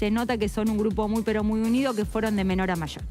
se nota que son un grupo muy pero muy unido, que fueron de menor a mayor.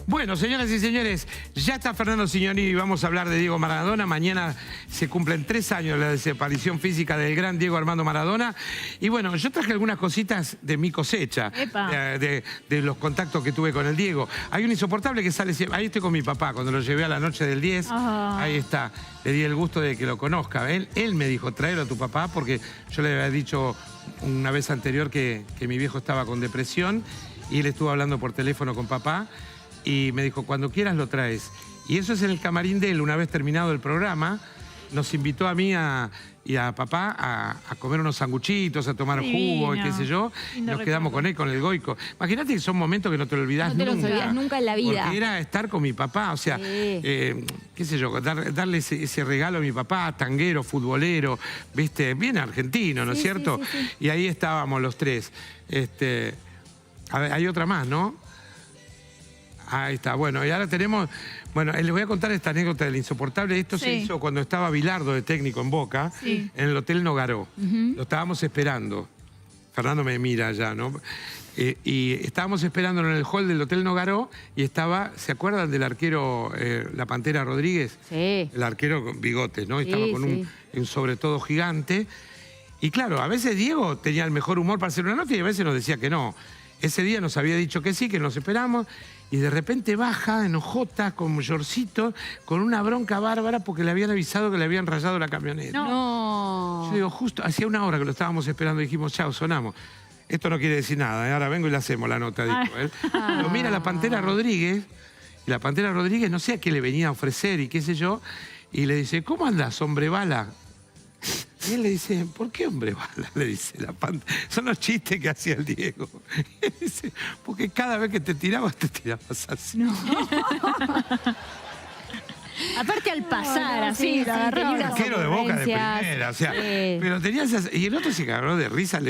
Bueno, señoras y señores, ya está Fernando Signorini y vamos a hablar de Diego Maradona. Mañana se cumplen 3 años de la desaparición física del gran Diego Armando Maradona. Y bueno, yo traje algunas cositas de mi cosecha, de los contactos que tuve con el Diego. Hay un insoportable que sale siempre. Ahí estoy con mi papá, cuando lo llevé a la noche del 10. Ahí está. Le di el gusto de que lo conozca. Él me dijo, tráelo a tu papá, porque yo le había dicho una vez anterior que mi viejo estaba con depresión y él estuvo hablando por teléfono con papá. Y me dijo, cuando quieras lo traes. Y eso es en el camarín de él, una vez terminado el programa. Nos invitó a mí y a papá a comer unos sanguchitos, a tomar jugo y qué sé yo. Y nos quedamos con él, con el Goico. Imagínate que son momentos que no te lo olvidás nunca. No te los olvidás nunca en la vida. Porque era estar con mi papá, o sea, qué sé yo, darle ese regalo a mi papá, tanguero, futbolero, viste, bien argentino, ¿no es cierto? Sí. Y ahí estábamos los tres. A ver, hay otra más, ¿no? Ahí está, bueno, y ahora tenemos... Bueno, les voy a contar esta anécdota del insoportable. Esto se hizo cuando estaba Bilardo de técnico en Boca, en el Hotel Nogaró. Lo estábamos esperando. Fernando me mira ya, ¿no? Y estábamos esperándolo en el hall del Hotel Nogaró y estaba, ¿se acuerdan del arquero, la Pantera Rodríguez? Sí. El arquero con bigotes, ¿no? Estaba con un sobre todo gigante. Y claro, a veces Diego tenía el mejor humor para hacer una nota y a veces nos decía que no. Ese día nos había dicho que sí, que nos esperamos, y de repente baja, enojota, con mayorcito, con una bronca bárbara porque le habían avisado que le habían rayado la camioneta. No. Yo digo, justo, hacía una hora que lo estábamos esperando, dijimos, chao, sonamos. Esto no quiere decir nada, ahora vengo y le hacemos la nota, dijo él. Lo mira la Pantera Rodríguez, y la Pantera Rodríguez no sé a qué le venía a ofrecer y qué sé yo, y le dice, ¿cómo andás, hombre bala? Y él le dice, ¿por qué hombre bala? Le dice la Pantera. Son los chistes que hacía el Diego. Y él dice, porque cada vez que te tirabas así. No. Aparte al pasar, así, la agarró. Un arquero de Boca de primera, o sea, pero tenía esas... Y el otro se agarró de risa,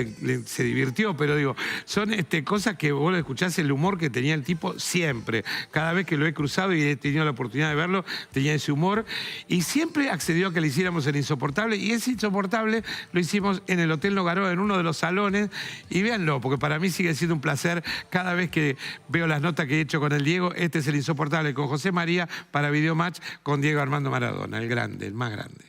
se divirtió, pero digo, son cosas que vos lo escuchás, el humor que tenía el tipo siempre. Cada vez que lo he cruzado y he tenido la oportunidad de verlo, tenía ese humor. Y siempre accedió a que le hiciéramos el insoportable, y ese insoportable lo hicimos en el Hotel Nogaró, en uno de los salones, y véanlo, porque para mí sigue siendo un placer cada vez que veo las notas que he hecho con el Diego. Este es el insoportable con José María para Videomatch, con Diego Armando Maradona, el grande, el más grande.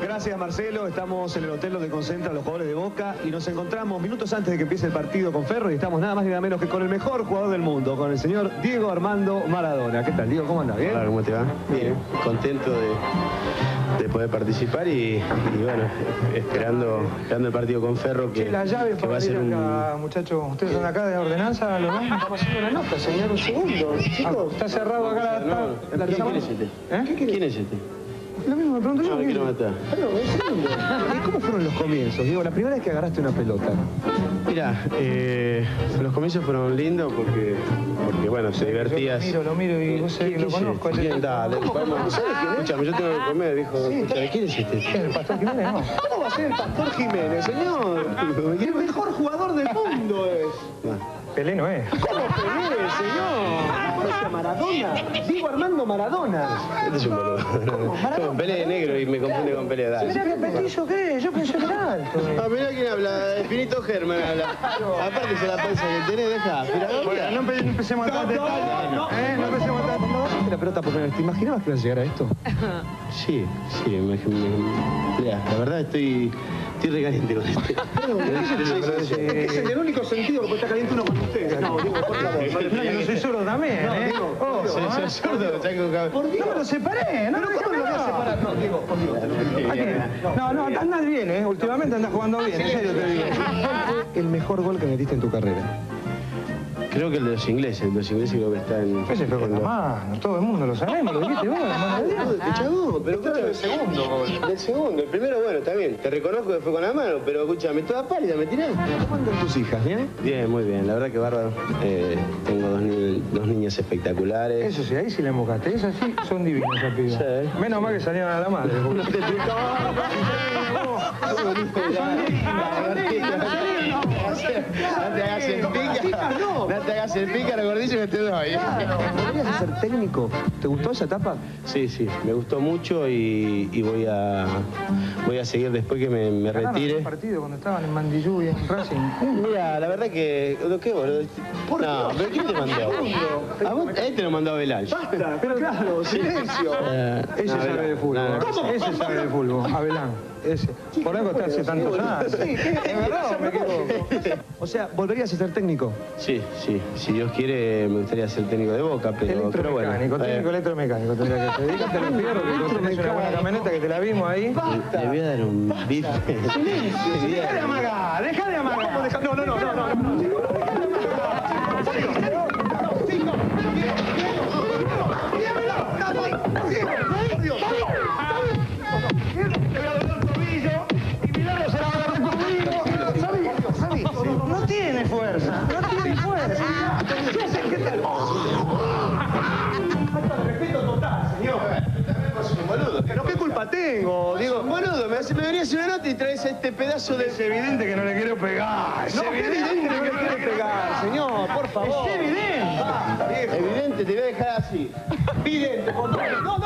Gracias, Marcelo. Estamos en el hotel donde concentran los jugadores de Boca y nos encontramos minutos antes de que empiece el partido con Ferro y estamos nada más y nada menos que con el mejor jugador del mundo, con el señor Diego Armando Maradona. ¿Qué tal, Diego? ¿Cómo andás? ¿Bien? Hola, ¿cómo te va? Bien, contento de poder participar y bueno, esperando el partido con Ferro que, la llave que va a ser acá, muchachos, ustedes son acá de ordenanza, ¿lo ven? Estamos haciendo una nota, señor, un segundo. Chicos, está cerrado acá ¿Quién es este? ¿Quién es este? Lo mismo me pregunto yo. No, me quiero matar. Perdón, un segundo. ¿Cómo fueron los comienzos, Diego? La primera vez que agarraste una pelota. Mira, los comienzos fueron lindos porque bueno, se divertías. Lo miro y vos sabés que lo conozco. Bien, dale, escúchame, yo tengo que comer, viejo. ¿Quién es este? ¿El Pastor Jiménez? No. ¿Cómo va a ser el Pastor Jiménez, señor? El mejor jugador del mundo es. Pelé no es. ¿Cómo Pelé, señor? ¿No conoce a Maradona? Diego Armando Maradona. Este es un boludo. Como Pelé de negro y me confunde con Pelé, dale. Mirá qué petizo que es, yo pensé que era alto. Ah, mirá quién habla, Finito Germán habla. Aparte de la panza que tenés, deja. Bueno, no empecemos a entrar en detalle. No empecemos a entrar en detalle. La pelota por menos, ¿te imaginabas que iba a llegar a esto? Sí, mirá, la verdad estoy recaliente con este. Es el único sentido que está caliente uno con ustedes. No, digo, por favor. Yo no soy sordo también, ¿eh? Soy sordo, ¿Por qué no lo separé? No, ¿cómo lo vas a separar? No, digo, por Dios. No, andás bien, ¿eh? Últimamente andás jugando bien, en serio te digo. El mejor gol que metiste en tu carrera. Creo que el de los ingleses creo que está en... Ese fue con la mano, todo el mundo lo sabemos, lo dijiste vos, hermano de Dios. Pero escúchame, del segundo gol. Del segundo, el primero, bueno, está bien. Te reconozco que fue con la mano, pero escúchame, toda pálida, ¿me tirás? ¿Cómo andan tus hijas, bien? Bien, muy bien, la verdad que bárbaro. Tengo dos niñas espectaculares. Eso sí, ahí sí la embocaste, esas sí son divinas, esa piba. Sí. Menos mal que salieron a la madre. No te No te hagas el pícaro. No te hagas el pícaro, Gordillo, que te doy. Claro. ¿Podrías ser técnico? ¿Te gustó esa etapa? Sí, me gustó mucho y voy a seguir después que me retire. Un partido cuando estaban en Mandillú y en Racing. Mira, la verdad que... ¿Qué, boludo? No, ¿pero quién te mandó? ¿A vos? Te lo mandó a Belal. Basta, pero claro, silencio. Ese sabe de fútbol. Ese sabe de fútbol. Abelán. Ese. Por algo está hace tantos años. ¿Es verdad o me equivoco? O sea, ¿volverías a ser técnico? Sí. Si Dios quiere, me gustaría ser técnico de Boca, pero bueno. Técnico electromecánico tendría que ser. Dedícate a los fierros, que tenés una buena camioneta que te la vimos ahí. Le voy a dar un bife. Deja de amagar, deja de amagar. No. No tiene fuerza. Respeto total, señor. ¿Pero qué culpa tengo? Digo, boludo, me venías una nota y traes este pedazo de... Es evidente que no le quiero pegar. No, es evidente que quiere pegar, señor, por favor. Es evidente. Basta, viejo. Evidente, te voy a dejar así. Vidente, por favor. No.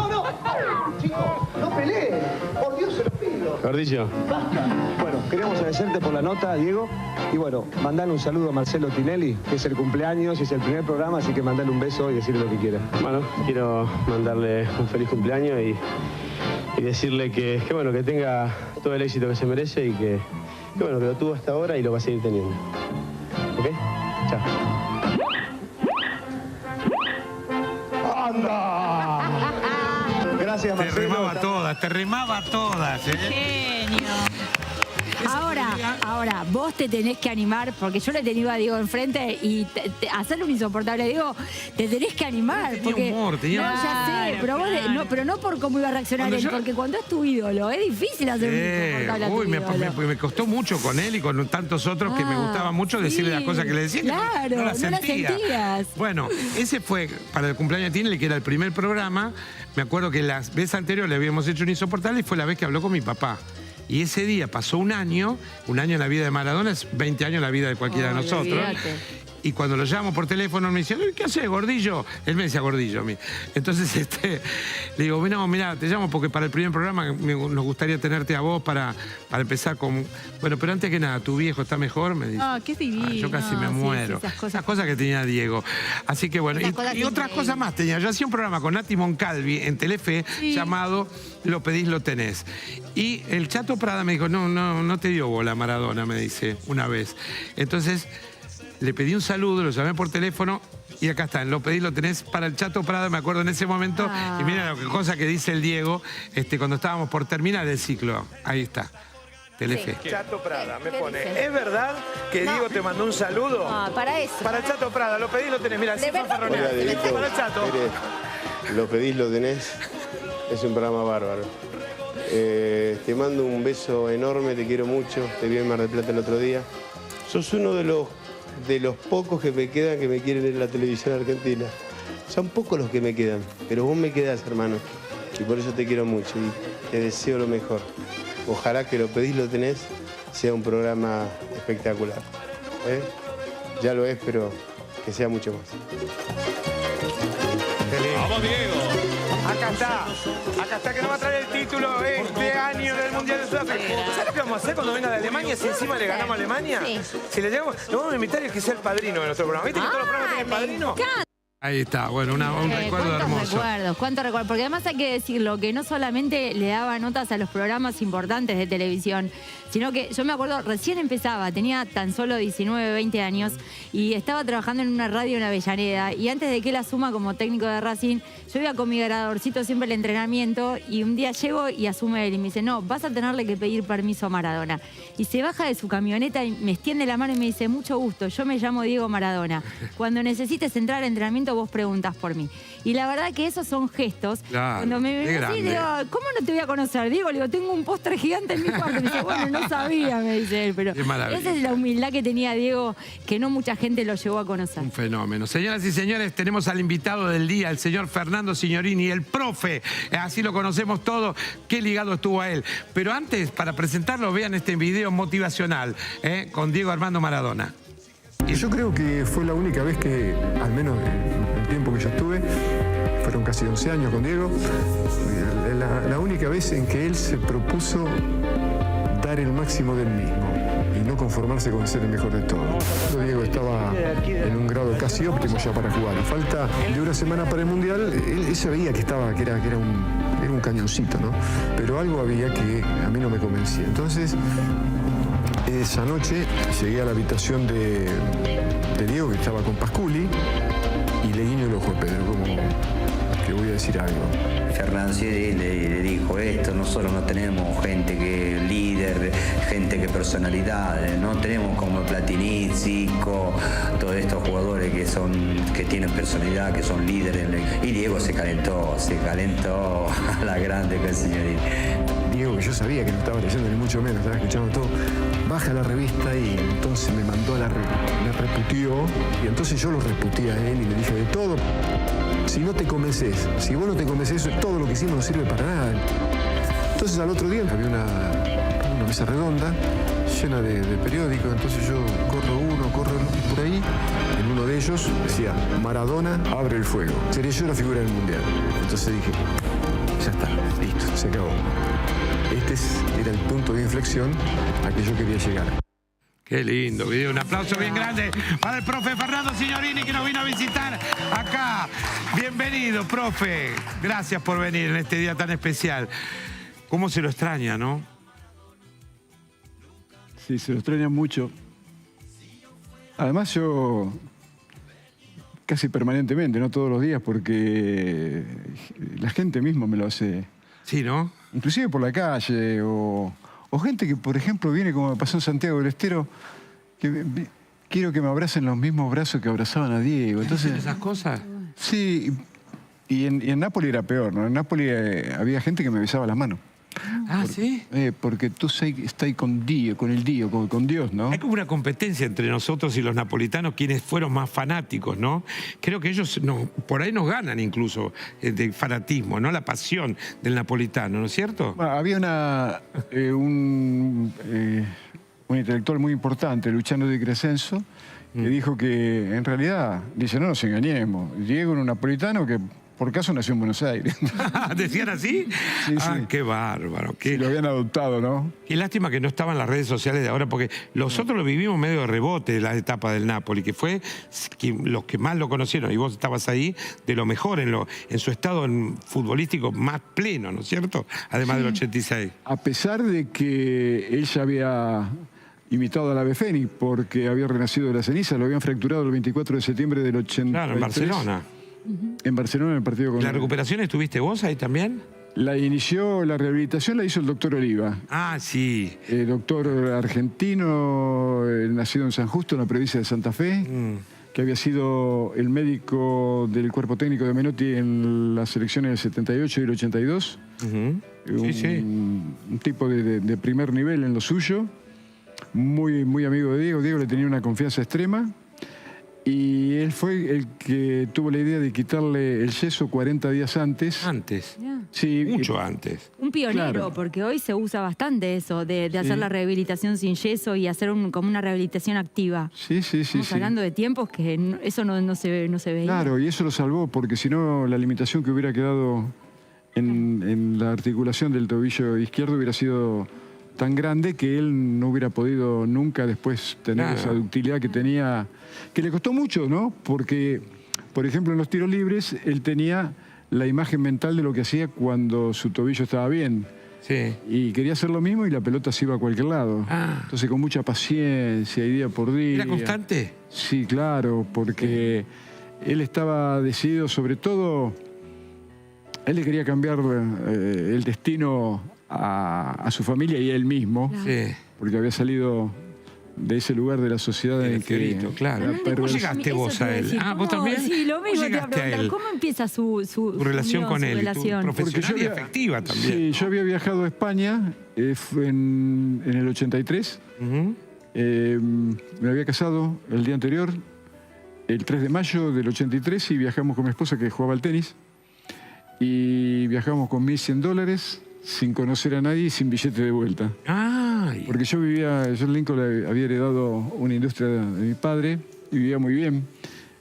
Chicos, no peleen. Por Dios se lo pido. Gordillo. Basta. Bueno, queremos agradecerte por la nota, Diego. Y bueno, mandale un saludo a Marcelo Tinelli, que es el cumpleaños y es el primer programa, así que mandale un beso y decirle lo que quiera. Bueno, quiero mandarle un feliz cumpleaños y decirle que bueno, que tenga todo el éxito que se merece y que bueno, que lo tuvo hasta ahora y lo va a seguir teniendo. ¿Ok? Chao. ¡Anda! Gracias, Marcelo. Te remaba todas. Genio. Ahora, vos te tenés que animar, porque yo le he tenido a Diego enfrente y hacerle un insoportable a Diego, te tenés que animar. Tenía porque, humor, tenía no, humor. ya sé, pero, pero no por cómo iba a reaccionar él, porque cuando es tu ídolo, es difícil hacer un insoportable a tu ídolo. Me costó mucho con él y con tantos otros que me gustaba mucho decirle las cosas que le decía. Claro, no las no las sentía. sentías. Bueno, ese fue para el cumpleaños de Tinelli, que era el primer programa. Me acuerdo que la vez anterior le habíamos hecho un insoportable y fue la vez que habló con mi papá. Y ese día pasó un año en la vida de Maradona, es 20 años en la vida de cualquiera de nosotros. Olvídate. Y cuando lo llamo por teléfono me dice, ¿qué haces, Gordillo? Él me decía Gordillo a mí. Entonces le digo, no, mira, te llamo porque para el primer programa nos gustaría tenerte a vos para empezar con... Bueno, pero antes que nada, ¿tu viejo está mejor? Me dice. Qué divino. Yo casi me Sí, muero. sí, esas cosas que tenía Diego. Así que bueno, y otras cosas más tenía. Yo hacía un programa con Nati Moncalvi en Telefe llamado Lo pedís, lo tenés. Y el Chato Prada me dijo, no te dio bola Maradona, me dice una vez. Entonces... le pedí un saludo, lo llamé por teléfono y acá está, Lo pedís, lo tenés para el Chato Prada, me acuerdo en ese momento. Y mira la cosa que dice el Diego cuando estábamos por terminar el ciclo. Ahí está, Telefe. Sí. Chato Prada me pone, ¿es verdad que Diego te mandó un saludo? Para eso. Para el Chato Prada, Lo pedís, lo tenés. Mira, así Hola, Dieguito. para el Chato. Mire, Lo pedís, lo tenés. Es un programa bárbaro. Te mando un beso enorme, te quiero mucho. Te vi en Mar del Plata el otro día. Sos uno de los pocos que me quedan que me quieren en la televisión argentina. Son pocos los que me quedan, pero vos me quedás, hermano. Y por eso te quiero mucho y te deseo lo mejor. Ojalá que Lo pedís, lo tenés, sea un programa espectacular. Ya lo es, pero que sea mucho más. ¡Vamos, Diego! Acá está, que nos va a traer el título este año del Mundial de Sudáfrica. ¿Sabes lo que vamos a hacer cuando venga de Alemania si encima le ganamos a Alemania? Sí. Si le llegamos, lo vamos a invitar y que sea el padrino de nuestro programa. ¿Viste que todos los programas tienen padrino? Ahí está, bueno, un recuerdo hermoso. ¿Cuántos recuerdos? Porque además hay que decirlo, que no solamente le daba notas a los programas importantes de televisión, sino que yo me acuerdo, recién empezaba, tenía tan solo 19, 20 años y estaba trabajando en una radio en Avellaneda y antes de que él asuma como técnico de Racing, yo iba con mi gradorcito siempre al entrenamiento y un día llego y asume él y me dice, no, vas a tenerle que pedir permiso a Maradona. Y se baja de su camioneta y me extiende la mano y me dice, mucho gusto, yo me llamo Diego Maradona. Cuando necesites entrar al entrenamiento vos preguntas por mí. Y la verdad que esos son gestos. Claro, Cuando me ven así, digo, ¿cómo no te voy a conocer? Diego, le digo, tengo un póster gigante en mi cuarto. Me dice, bueno, no sabía, me dice él. Pero esa es la humildad que tenía Diego, que no mucha gente lo llegó a conocer. Un fenómeno. Señoras y señores, tenemos al invitado del día, el señor Fernando Signorini, el profe. Así lo conocemos todos. Qué ligado estuvo a él. Pero antes, para presentarlo, vean este video motivacional con Diego Armando Maradona. Yo creo que fue la única vez que, al menos en el tiempo que yo estuve, fueron casi 11 años con Diego, la única vez en que él se propuso dar el máximo del mismo y no conformarse con ser el mejor de todos. Diego estaba en un grado casi óptimo ya para jugar. A falta de una semana para el Mundial, él se veía que era un cañoncito, ¿no? Pero algo había que a mí no me convencía. Entonces, esa noche llegué a la habitación de Diego, que estaba con Pasculi, y le guiño el ojo a Pedro, como que voy a decir algo. Fernández le dijo esto: nosotros no tenemos gente que es líder, gente que personalidad, no tenemos como Platini, Zico, todos estos jugadores que tienen personalidad, que son líderes. Y Diego se calentó a la grande con el señorito. Diego, que yo sabía que no estaba leyendo ni mucho menos, estaba escuchando todo, baja la revista y entonces me mandó la reputió, y entonces yo lo reputí a él y le dije de todo. Si no te convences, si vos no te convences, todo lo que hicimos no sirve para nada. Entonces al otro día había una mesa redonda llena de periódicos, entonces yo corro por ahí, en uno de ellos decía: Maradona abre el fuego. Sería yo la figura del Mundial. Entonces dije, ya está, listo, se acabó. Era el punto de inflexión a que yo quería llegar. Qué lindo video, un aplauso bien grande para el profe Fernando Signorini, que nos vino a visitar acá. Bienvenido, profe. Gracias por venir en este día tan especial. ¿Cómo se lo extraña, no? Sí, se lo extraña mucho. Además yo casi permanentemente, no todos los días, porque la gente misma me lo hace. Sí, ¿no? Inclusive por la calle, o gente que, por ejemplo, viene, como me pasó en Santiago del Estero, que quiero que me abracen los mismos brazos que abrazaban a Diego. Entonces, ¿esas cosas? Sí, y en Nápoles era peor, ¿no? En Nápoles había gente que me besaba las manos. Ah, ¿sí? Porque tú estás con Dios, con Dios, ¿no? Hay como una competencia entre nosotros y los napolitanos, quienes fueron más fanáticos, ¿no? Creo que ellos por ahí nos ganan incluso de fanatismo, ¿no? La pasión del napolitano, ¿no es cierto? Bueno, había un intelectual muy importante, Luciano Di Crescenzo, que dijo que en realidad, dice, no nos engañemos, Diego era un napolitano que por caso nació en Buenos Aires. ¿Decían así? Sí, ah, sí. Qué bárbaro. Sí, lo habían adoptado, ¿no? Qué lástima que no estaban las redes sociales de ahora, porque nosotros lo vivimos medio de rebote, la etapa del Napoli, que fue los que más lo conocieron, y vos estabas ahí, de lo mejor, en su estado futbolístico más pleno, ¿no es cierto? Además del 86. A pesar de que él ya había imitado al ave fénix, porque había renacido de la ceniza, lo habían fracturado el 24 de septiembre del 83. Claro, en Barcelona. En Barcelona, en el partido con... ¿La recuperación estuviste vos ahí también? La rehabilitación la hizo el doctor Oliva. Ah, sí. Doctor argentino, nacido en San Justo, en la provincia de Santa Fe, que había sido el médico del cuerpo técnico de Menotti en las selecciones del 78 y el 82. Un tipo de primer nivel en lo suyo, muy amigo de Diego. Diego le tenía una confianza extrema. Y él fue el que tuvo la idea de quitarle el yeso 40 días antes. ¿Antes? Sí. Mucho antes. Un pionero, Claro. porque hoy se usa bastante eso, de hacer la rehabilitación sin yeso y hacer como una rehabilitación activa. Sí. Estamos hablando de tiempos que eso no se veía. Claro, y eso lo salvó, porque si no, la limitación que hubiera quedado en la articulación del tobillo izquierdo hubiera sido tan grande que él no hubiera podido nunca después tener esa ductilidad que tenía, que le costó mucho, ¿no? Porque, por ejemplo, en los tiros libres, él tenía la imagen mental de lo que hacía cuando su tobillo estaba bien. Sí. Y quería hacer lo mismo y la pelota se iba a cualquier lado. Entonces, con mucha paciencia y día por día. ¿Era constante? Sí, claro, porque él estaba decidido, sobre todo, él le quería cambiar el destino a su familia y a él mismo, porque había salido de ese lugar de la sociedad en que... Claro. ¿Cómo llegaste vos a él? ¿Vos también? Sí, lo mismo te iba a preguntar. él? ¿Cómo empieza su relación con él? Relación? Tu profesional y afectiva también. Sí, yo había viajado a España en el 83. Me había casado el día anterior, el 3 de mayo del 83, y viajamos con mi esposa que jugaba al tenis. Y viajamos con $1.100, sin conocer a nadie y sin billete de vuelta. Porque yo en Lincoln había heredado una industria de mi padre, y vivía muy bien.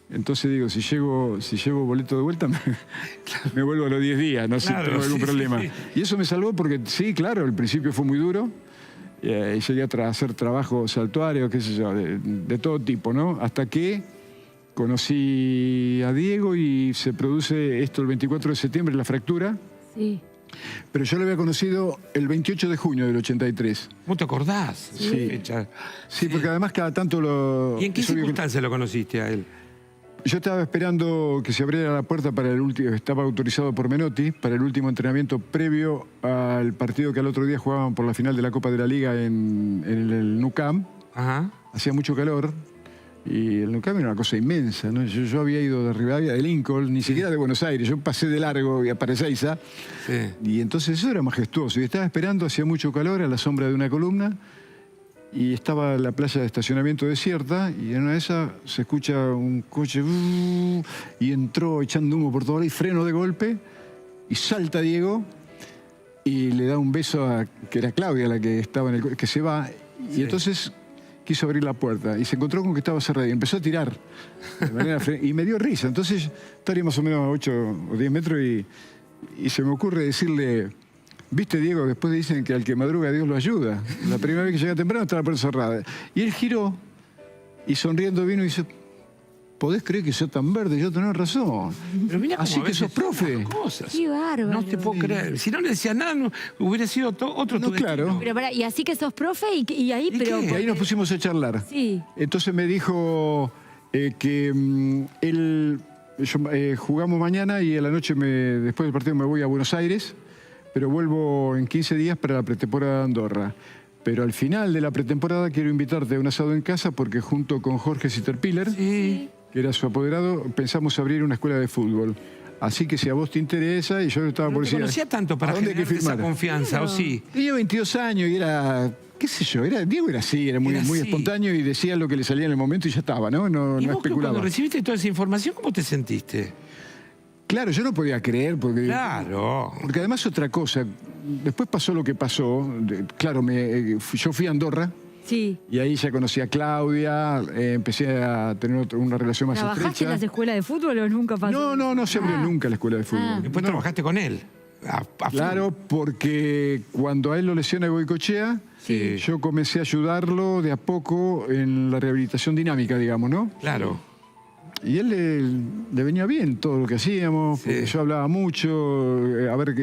Entonces digo, si llevo boleto de vuelta, me vuelvo a los 10 días, no sé, tengo algún problema. Sí. Y eso me salvó porque, sí, claro, al principio fue muy duro. Y llegué a hacer trabajos saltuarios, qué sé yo, de todo tipo, ¿no? Hasta que conocí a Diego y se produce esto el 24 de septiembre, la fractura. Sí. Pero yo lo había conocido el 28 de junio del 83. ¿Vos te acordás? Sí. Sí, porque además cada tanto lo... ¿Y en qué circunstancia lo conociste a él? Yo estaba esperando que se abriera la puerta para el último, estaba autorizado por Menotti para el último entrenamiento previo al partido que al otro día jugaban por la final de la Copa de la Liga en el Nou Camp. Ajá. Hacía mucho calor y el Nou Camp era una cosa inmensa, ¿no? Yo había ido de Rivadavia, de Lincoln, ni siquiera de Buenos Aires, yo pasé de largo y para Ezeiza. Sí. Y entonces eso era majestuoso. Y estaba esperando, hacía mucho calor, a la sombra de una columna. Y estaba la playa de estacionamiento desierta y en una de esas se escucha un coche y entró echando humo por todo lado y freno de golpe y salta Diego y le da un beso a, que era Claudia la que estaba en el coche, que se va y entonces quiso abrir la puerta y se encontró con que estaba cerrada y empezó a tirar de manera y me dio risa. Entonces estaría más o menos a 8 o 10 metros y se me ocurre decirle... Viste, Diego, después dicen que al que madruga Dios lo ayuda. La primera vez que llega temprano estaba la puerta cerrada. Y él giró y sonriendo vino y dice, ¿podés creer que soy tan verde? Yo tenés razón. Pero mira así que sos profe. Qué bárbaro. No te puedo creer. Si no le decías nada, no, hubiera sido otro no, claro. Pero y así que sos profe y ahí... pero y ahí nos pusimos a charlar. Sí. Entonces me dijo que él... jugamos mañana y a la noche, después del partido, me voy a Buenos Aires. Pero vuelvo en 15 días para la pretemporada de Andorra. Pero al final de la pretemporada quiero invitarte a un asado en casa porque junto con Jorge Sitterpiller, que era su apoderado, pensamos abrir una escuela de fútbol. Así que si a vos te interesa, y yo estaba por decir... No te conocía tanto para generar esa confianza, ¿o sí? Tenía 22 años y era... ¿Qué sé yo? Diego era así, era muy espontáneo y decía lo que le salía en el momento y ya estaba, ¿no? No especulaba. Cuando recibiste toda esa información, ¿cómo te sentiste? Claro, yo no podía creer porque... Claro. Porque además otra cosa, después pasó lo que pasó, claro, yo fui a Andorra. Sí. Y ahí ya conocí a Claudia, empecé a tener una relación más estrecha. ¿Trabajaste en las escuelas de fútbol o nunca pasó? No se abrió nunca la escuela de fútbol. Después trabajaste con él. Claro, porque cuando a él lo lesiona Goicoechea, yo comencé a ayudarlo de a poco en la rehabilitación dinámica, digamos, ¿no? Claro. Y él le venía bien todo lo que hacíamos, porque yo hablaba mucho, a ver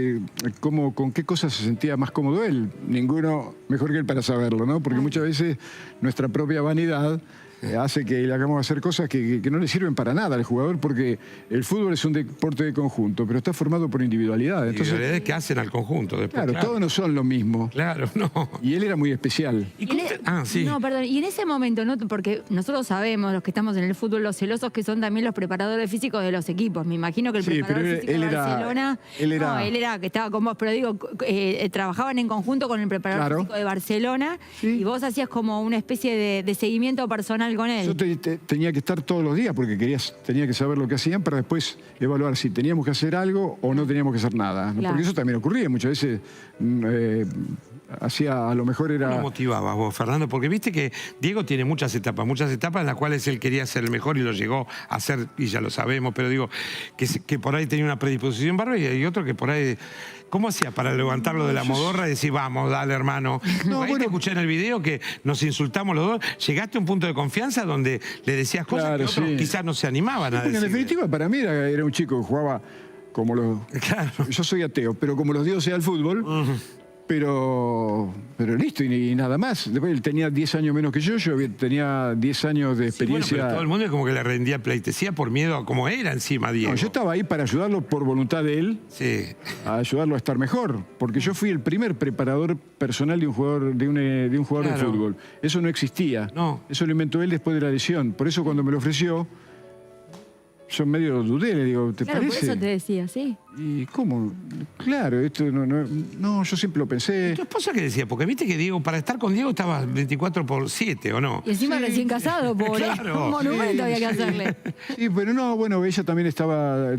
con qué cosas se sentía más cómodo él. Ninguno mejor que él para saberlo, ¿no? Porque muchas veces nuestra propia vanidad hace que le hagamos hacer cosas que no le sirven para nada al jugador, porque el fútbol es un deporte de conjunto, pero está formado por individualidades. Individualidades que hacen al conjunto. Después, claro, todos no son lo mismo. Claro, no. Y él era muy especial. Sí. No, perdón. Y en ese momento, ¿no? Porque nosotros sabemos, los que estamos en el fútbol, los celosos que son también los preparadores físicos de los equipos. Me imagino que el preparador físico de Barcelona... él era que estaba con vos, pero digo, trabajaban en conjunto con el preparador físico de Barcelona y vos hacías como una especie de seguimiento personal con él. Yo tenía que estar todos los días porque tenía que saber lo que hacían para después evaluar si teníamos que hacer algo o no teníamos que hacer nada. ¿No? Claro. Porque eso también ocurría muchas veces. A lo mejor era... ¿Cómo motivabas vos, Fernando? Porque viste que Diego tiene muchas etapas en las cuales él quería ser el mejor y lo llegó a ser, y ya lo sabemos, pero digo, que por ahí tenía una predisposición bárbara y hay otro que por ahí... ¿Cómo hacía para levantarlo de la modorra y decir, vamos, dale, hermano? No, te escuché en el video que nos insultamos los dos. ¿Llegaste a un punto de confianza donde le decías cosas que otros quizás no se animaban a decir? En definitiva, para mí era un chico que jugaba como los... Claro. Yo soy ateo, pero como los dioses al fútbol... Pero listo, y nada más. Después él tenía 10 años menos que yo tenía 10 años de experiencia. Bueno, pero todo el mundo es como que le rendía pleitesía por miedo a cómo era encima Diego. No, yo estaba ahí para ayudarlo por voluntad de él, a ayudarlo a estar mejor, porque yo fui el primer preparador personal de un jugador de fútbol. Eso no existía. No. Eso lo inventó él después de la lesión. Por eso cuando me lo ofreció, yo medio dudé, le digo, ¿te parece? Por eso te decía, sí. ¿Y cómo? Claro, esto no, yo siempre lo pensé. ¿Tu esposa qué decía? Porque viste que Diego, para estar con Diego estabas 24/7, ¿o no? Y encima recién casado, pobre. Claro. Un monumento había que hacerle. Sí, pero no, bueno, ella también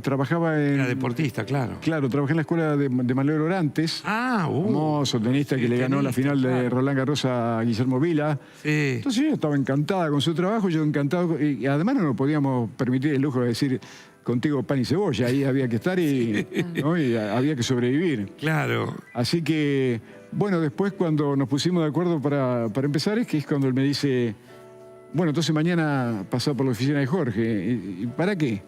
trabajaba en... Era deportista, claro. Claro, trabajé en la escuela de Manuel Orantes. Famoso tenista que le ganó la final de Roland Garros a Guillermo Vila. Sí. Entonces ella estaba encantada con su trabajo, yo encantado. Y además no nos podíamos permitir el lujo de decir... Contigo pan y cebolla, ahí había que estar ¿no? Y había que sobrevivir. Claro. Así que, bueno, después cuando nos pusimos de acuerdo para empezar, es cuando él me dice, bueno, entonces mañana pasó por la oficina de Jorge. ¿Y para qué?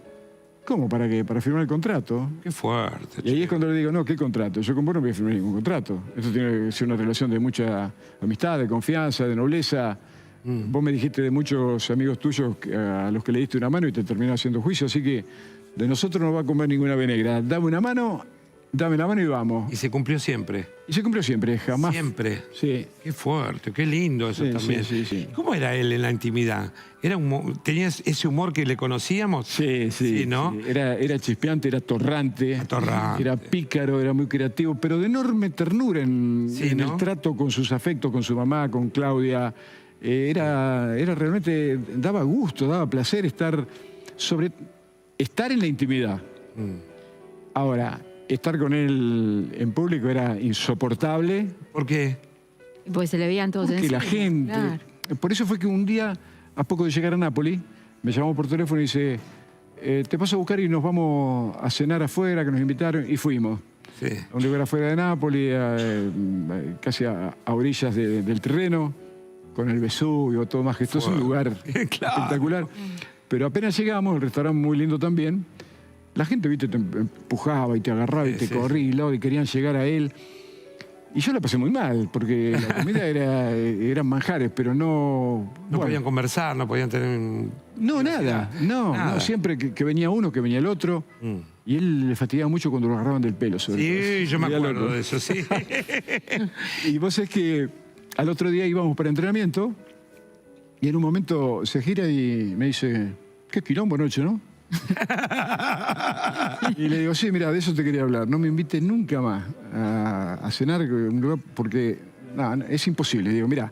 ¿Cómo para qué? Para firmar el contrato. Qué fuerte. Y ahí es cuando le digo, no, ¿qué contrato? Yo con vos no voy a firmar ningún contrato. Esto tiene que ser una relación de mucha amistad, de confianza, de nobleza. Vos me dijiste de muchos amigos tuyos a los que le diste una mano y te terminó haciendo juicio, así que de nosotros no va a comer ninguna venegra. Dame una mano, dame la mano y vamos. Y se cumplió siempre. Y se cumplió siempre, jamás. Siempre. Sí. Qué fuerte, qué lindo eso también. Sí. ¿Cómo era él en la intimidad? ¿Tenías ese humor que le conocíamos? Sí, ¿no? Sí. Era chispeante, era torrante, era pícaro, era muy creativo, pero de enorme ternura en el trato con sus afectos, con su mamá, con Claudia. Era realmente, daba gusto, daba placer estar en la intimidad. Ahora, estar con él en público era insoportable. ¿Por qué? Pues se le veían todos Porque encima. la gente... Claro. Por eso fue que un día, a poco de llegar a Nápoli, me llamó por teléfono y dice, te paso a buscar y nos vamos a cenar afuera, que nos invitaron, y fuimos. Sí. A un lugar afuera de Nápoli, casi a orillas del terreno, con el Vesubio, todo majestuoso, un lugar espectacular. Pero apenas llegamos, el restaurante muy lindo también, la gente, viste, te empujaba y te agarraba y te corría y querían llegar a él. Y yo la pasé muy mal, porque la comida eran manjares, pero no... No podían conversar, no podían tener... No, nada. Siempre que venía uno, que venía el otro. Y él le fatigaba mucho cuando lo agarraban del pelo. Sí, yo me acuerdo de eso, sí. Y vos es que al otro día íbamos para entrenamiento y en un momento se gira y me dice, qué quilombo noche, ¿no? Y le digo, sí, mira, de eso te quería hablar. No me invites nunca más a cenar en un lugar porque es imposible. Digo, mira,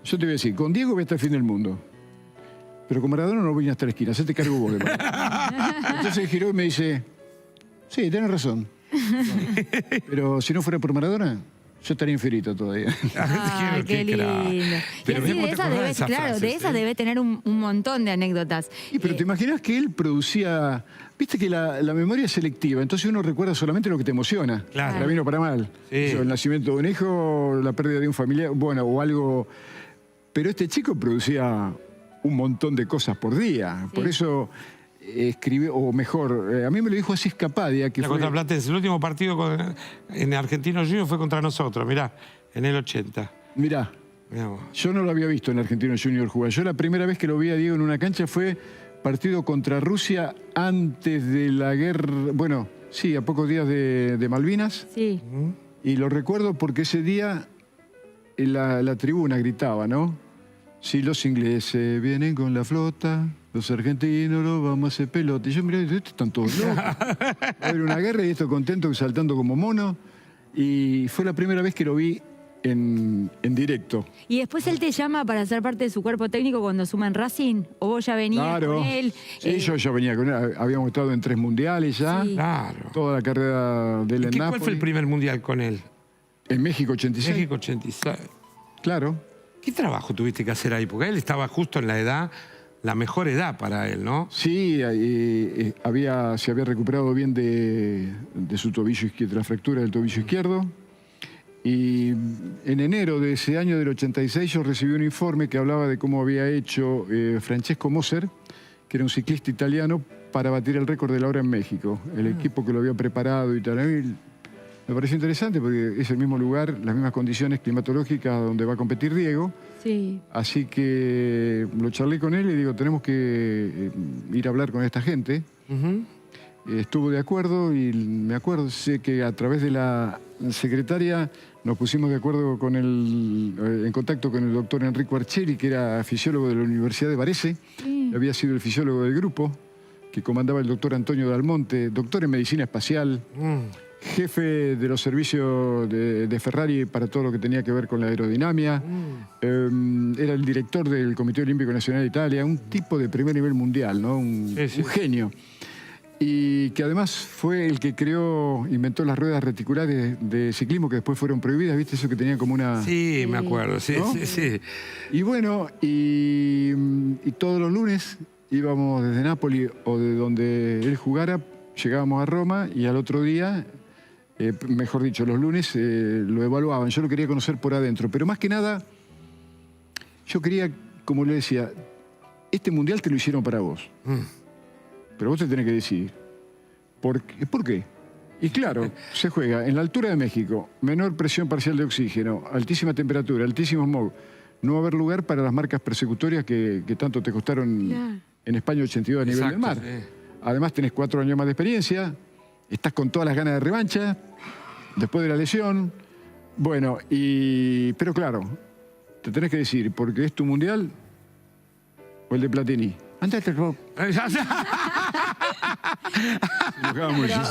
yo te voy a decir, con Diego voy a estar el fin del mundo. Pero con Maradona no voy a estar esquina, hacete cargo vos de Maradona. Entonces giró y me dice, sí, tenés razón. Pero si no fuera por Maradona, yo estaría infinito todavía. Ay, qué lindo. Pero y así de esa debe tener un montón de anécdotas. Pero te imaginas que él producía... Viste que la memoria es selectiva, entonces uno recuerda solamente lo que te emociona. Claro. Para bien o para mal. El nacimiento de un hijo, la pérdida de un familiar, bueno, o algo... Pero este chico producía un montón de cosas por día. Por eso escribió, o mejor, a mí me lo dijo Asís Capadia, que la fue... contra Platense. El último partido en Argentino Junior fue contra nosotros, mirá, en el 80. Mirá, yo no lo había visto en Argentino Junior jugar. Yo la primera vez que lo vi a Diego en una cancha fue partido contra Rusia antes de la guerra, bueno, sí, a pocos días de Malvinas. Sí. Y lo recuerdo porque ese día la tribuna gritaba, ¿no? Si los ingleses vienen con la flota, los argentinos los vamos a hacer pelota. Y yo miré, estos están todos locos. Va a haber una guerra y esto contento, saltando como mono. Y fue la primera vez que lo vi en directo. ¿Y después él te llama para ser parte de su cuerpo técnico cuando suma en Racing? ¿O vos ya venías con él? Sí, yo ya venía con él. Habíamos estado en 3 mundiales ya. Sí. Claro. Toda la carrera de él en Nápoles. ¿Cuál fue el primer mundial con él? En México 86. México 86. Claro. ¿Qué trabajo tuviste que hacer ahí? Porque él estaba justo en la edad, la mejor edad para él, ¿no? Sí, se había recuperado bien de su tobillo izquierdo, de la fractura del tobillo izquierdo. Y en enero de ese año del 86 yo recibí un informe que hablaba de cómo había hecho Francesco Moser, que era un ciclista italiano, para batir el récord de la hora en México. El equipo que lo había preparado y tal. Me pareció interesante porque es el mismo lugar, las mismas condiciones climatológicas donde va a competir Diego. Sí. Así que lo charlé con él y digo, tenemos que ir a hablar con esta gente. Estuvo de acuerdo y me acuerdo, sé que a través de la secretaria nos pusimos de acuerdo en contacto con el doctor Enrico Archeri, que era fisiólogo de la Universidad de Varese, había sido el fisiólogo del grupo, que comandaba el doctor Antonio Dalmonte, doctor en medicina espacial, jefe de los servicios de Ferrari para todo lo que tenía que ver con la aerodinámica, era el director del Comité Olímpico Nacional de Italia, un tipo de primer nivel mundial, ¿no? Un genio. Y que además fue el que inventó las ruedas reticulares de ciclismo que después fueron prohibidas, ¿viste? Eso que tenía como una... Sí, me acuerdo, sí, ¿no? sí. Y bueno, y todos los lunes íbamos desde Nápoli o de donde él jugara, llegábamos a Roma y al otro día, mejor dicho, los lunes lo evaluaban. Yo lo quería conocer por adentro, pero más que nada, yo quería, como le decía, este mundial te lo hicieron para vos. Pero vos te tenés que decidir. ¿Por qué? Y claro, se juega en la altura de México, menor presión parcial de oxígeno, altísima temperatura, altísimo smog. No va a haber lugar para las marcas persecutorias que tanto te costaron en España 82 a nivel del mar. Sí. Además tenés 4 años más de experiencia, estás con todas las ganas de revancha, después de la lesión. Bueno, pero claro, te tenés que decir, porque es tu mundial o el de Platini. Andate, Rob. Yo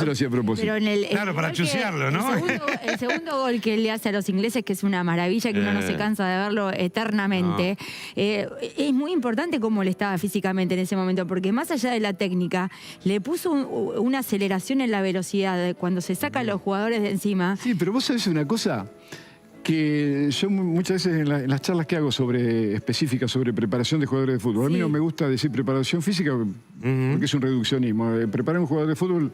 lo hacía a propósito. Pero claro, para chusearlo, ¿no? El segundo gol que él le hace a los ingleses, que es una maravilla, que uno no se cansa de verlo eternamente, es muy importante cómo le estaba físicamente en ese momento, porque más allá de la técnica, le puso una aceleración en la velocidad cuando se saca a los jugadores de encima. Sí, pero vos sabés una cosa, que yo muchas veces en las charlas que hago específicas sobre preparación de jugadores de fútbol, a mí no me gusta decir preparación física porque es un reduccionismo. Preparar un jugador de fútbol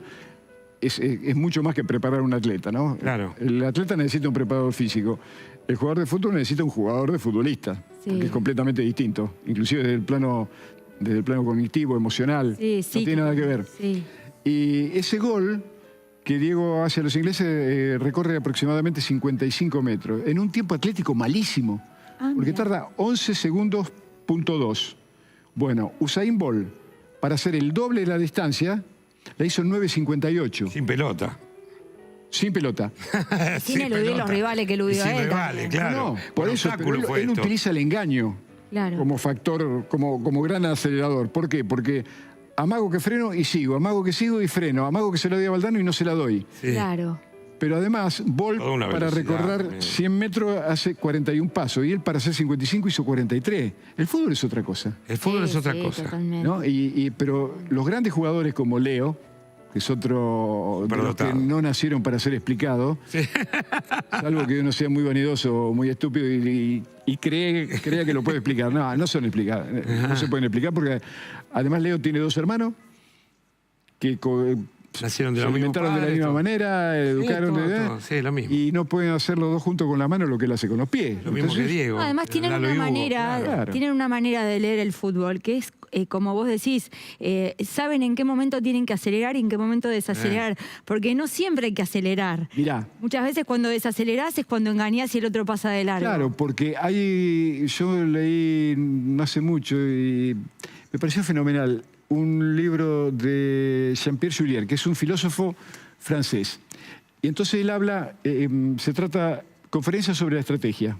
es mucho más que preparar un atleta, ¿no? Claro. El atleta necesita un preparador físico. El jugador de fútbol necesita un jugador de futbolista, que es completamente distinto, inclusive desde el plano cognitivo, emocional, no tiene nada que ver. Y ese gol que Diego hace a los ingleses recorre aproximadamente 55 metros, en un tiempo atlético malísimo, porque tarda 11 segundos, .2. Bueno, Usain Bolt, para hacer el doble de la distancia, la hizo en 9.58. Sin pelota. Sin pelota. Sin eludir los rivales que eludió él. Rivales, claro. No, por eso, pero él utiliza el engaño como factor, como gran acelerador. ¿Por qué? Porque amago que freno y sigo, amago que sigo y freno, amago que se la doy a Valdano y no se la doy. Claro. Pero además, Bolt para recorrer 100 metros hace 41 pasos y él para hacer 55 hizo 43. El fútbol es otra cosa. El fútbol es otra cosa. ¿No? Pero los grandes jugadores como Leo, que es otro de los que no nacieron para ser explicado, salvo que uno sea muy vanidoso o muy estúpido y crea que lo puede explicar. No son explicados. No se pueden explicar porque además Leo tiene 2 hermanos que nacieron se alimentaron de la misma manera, educaron lo mismo. Y no pueden hacer los dos juntos con la mano lo que él hace con los pies. Lo mismo que Diego. Además tienen una manera de leer el fútbol que es, como vos decís, saben en qué momento tienen que acelerar y en qué momento desacelerar, porque no siempre hay que acelerar. Mirá. Muchas veces cuando desacelerás es cuando engañás y el otro pasa de largo. Claro, porque yo leí no hace mucho y me pareció fenomenal un libro de Jean-Pierre Julier, que es un filósofo francés. Y entonces él habla, se trata conferencias sobre la estrategia.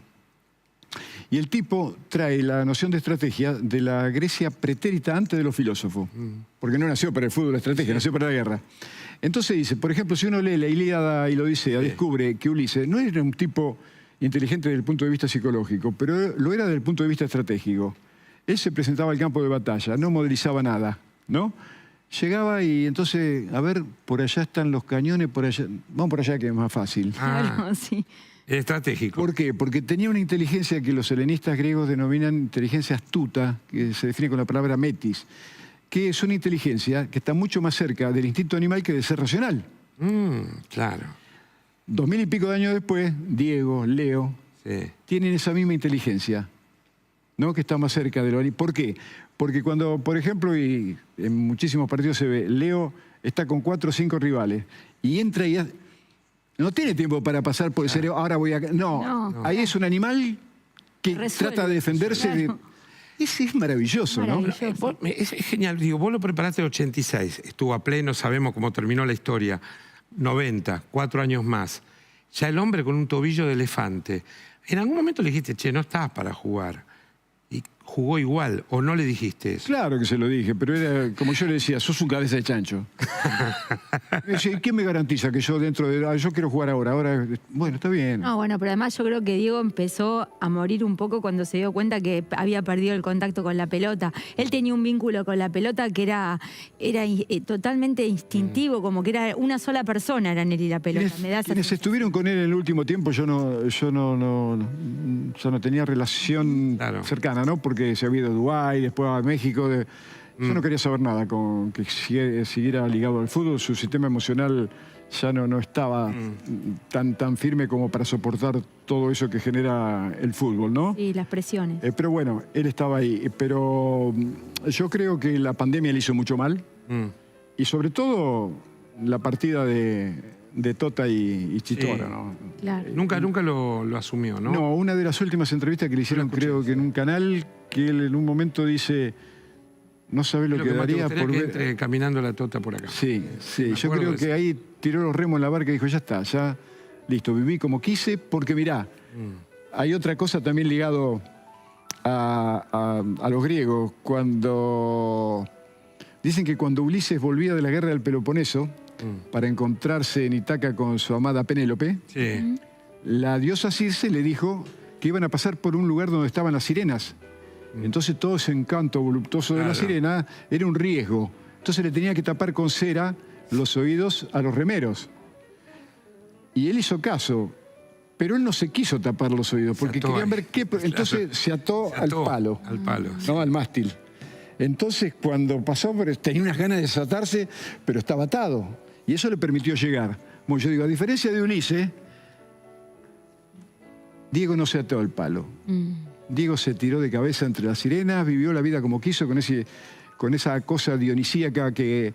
Y el tipo trae la noción de estrategia de la Grecia pretérita antes de los filósofos. Porque no nació para el fútbol la estrategia, nació para la guerra. Entonces dice, por ejemplo, si uno lee la Ilíada y la Odisea, descubre que Ulises no era un tipo inteligente desde el punto de vista psicológico, pero lo era desde el punto de vista estratégico. Él se presentaba al campo de batalla, no modelizaba nada, ¿no? Llegaba y entonces, a ver, por allá están los cañones, por allá, vamos por allá que es más fácil. Claro, sí. Estratégico. ¿Por qué? Porque tenía una inteligencia que los helenistas griegos denominan inteligencia astuta, que se define con la palabra metis, que es una inteligencia que está mucho más cerca del instinto animal que de ser racional. Claro. 2000 y pico de años después, Diego, Leo, tienen esa misma inteligencia, ¿no? Que está más cerca de lo animal. ¿Por qué? Porque cuando, por ejemplo, y en muchísimos partidos se ve, Leo está con 4 o 5 rivales y entra y no tiene tiempo para pasar por el cerebro, ahora voy a... No, ahí es un animal que trata de defenderse. Ese es maravilloso, ¿no? Es genial. Digo, vos lo preparaste en el 86, estuvo a pleno, sabemos cómo terminó la historia. 90, 4 años más. Ya el hombre con un tobillo de elefante. En algún momento le dijiste, che, no estás para jugar. ¿Y jugó igual, ¿o no le dijiste eso? Claro que se lo dije, pero era como yo le decía, sos un cabeza de chancho. ¿Quién me garantiza que yo dentro de... yo quiero jugar ahora, bueno, está bien. No, bueno, pero además yo creo que Diego empezó a morir un poco cuando se dio cuenta que había perdido el contacto con la pelota. Él tenía un vínculo con la pelota que era totalmente instintivo, como que era una sola persona, era él y la pelota. Quienes estuvieron con él en el último tiempo, yo no tenía relación cercana, ¿no? Porque se había ido a Dubái, después a México. Yo no quería saber nada con que siguiera ligado al fútbol. Su sistema emocional ya no estaba tan firme como para soportar todo eso que genera el fútbol, ¿no? Sí, las presiones. Pero bueno, él estaba ahí. Pero yo creo que la pandemia le hizo mucho mal. Y sobre todo la partida de Tota y Chitora, ¿no? Claro. Nunca lo asumió, ¿no? No, una de las últimas entrevistas que le hicieron, creo que en un canal, que él en un momento dice, no sabe lo que daría por que ver... entre caminando la Tota por acá. Sí, yo creo que ahí tiró los remos en la barca y dijo, ya está, ya, listo, viví como quise, porque mirá, hay otra cosa también ligado a los griegos, cuando... Dicen que cuando Ulises volvía de la guerra del Peloponeso, para encontrarse en Ítaca con su amada Penélope, la diosa Circe le dijo que iban a pasar por un lugar donde estaban las sirenas. Entonces todo ese encanto voluptuoso de la sirena era un riesgo. Entonces le tenía que tapar con cera los oídos a los remeros. Y él hizo caso, pero él no se quiso tapar los oídos porque querían ver qué... Entonces se ató al palo. Al palo. No, al mástil. Entonces cuando pasó, tenía unas ganas de desatarse, pero estaba atado. Y eso le permitió llegar. Bueno, yo digo, a diferencia de Ulises, Diego no se ató al palo. Diego se tiró de cabeza entre las sirenas, vivió la vida como quiso, con esa cosa dionisíaca que...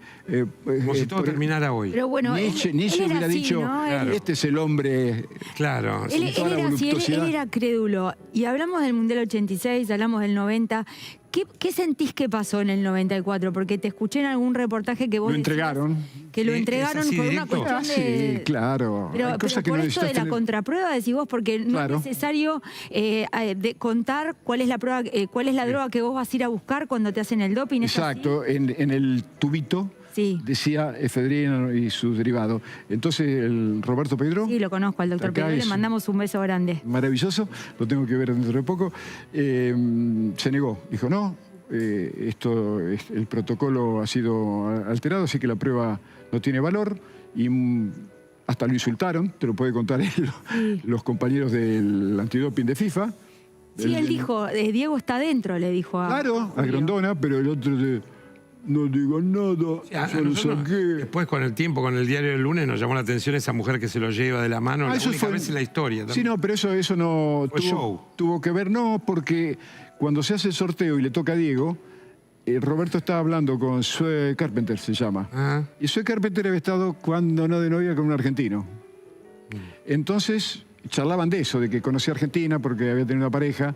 como si todo terminara hoy. Pero bueno, Nietzsche hubiera así, dicho, ¿no? este es el hombre... Claro. Él era así, él era crédulo. Y hablamos del Mundial 86, hablamos del 90... ¿Qué sentís que pasó en el 94? Porque te escuché en algún reportaje que vos... Lo entregaron. Que lo entregaron por una cuestión de... Sí, claro. Pero por esto de la contraprueba, decís vos, porque no es necesario contar cuál es la prueba, cuál es la droga que vos vas a ir a buscar cuando te hacen el doping. Exacto, en el tubito decía efedrina y sus derivados. Entonces, el Roberto Pedro... Sí, lo conozco, al doctor Pedro, le mandamos un beso grande. Maravilloso, lo tengo que ver dentro de poco. Se negó, dijo no, el protocolo ha sido alterado, así que la prueba no tiene valor y hasta lo insultaron, te lo puede contar él, los compañeros del antidoping de FIFA. Sí, él dijo, Diego está adentro, le dijo a... Claro, a Grondona, pero el otro... No digo nada, después con el tiempo, con el diario del lunes, nos llamó la atención esa mujer que se lo lleva de la mano, la única vez en la historia. Sí, no, pero eso no tuvo que ver, no, porque cuando se hace el sorteo y le toca a Diego, Roberto estaba hablando con Sue Carpenter, se llama. Y Sue Carpenter había estado cuando no de novia con un argentino. Entonces charlaban de eso, de que conocía a Argentina porque había tenido una pareja.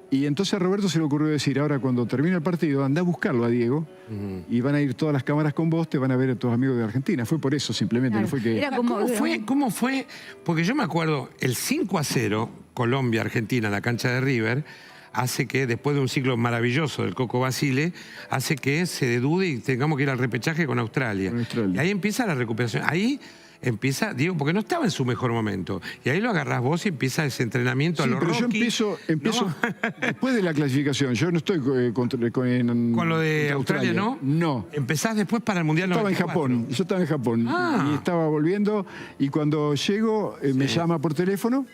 Y entonces a Roberto se le ocurrió decir, ahora cuando termine el partido, anda a buscarlo a Diego y van a ir todas las cámaras con vos, te van a ver a tus amigos de Argentina. Fue por eso simplemente, no fue que... ¿Cómo fue? Porque yo me acuerdo, el 5-0, Colombia-Argentina en la cancha de River, hace que, después de un ciclo maravilloso del Coco Basile, hace que se dude y tengamos que ir al repechaje con Australia. Y ahí empieza la recuperación. Ahí empieza, Diego, porque no estaba en su mejor momento. Y ahí lo agarrás vos y empieza ese entrenamiento a los pero Rocky. Yo empiezo después de la clasificación. Yo no estoy con lo de Australia, ¿no? No. Empezás después para el Mundial 94. Yo estaba en Japón. Y estaba volviendo. Y cuando llego, me llama por teléfono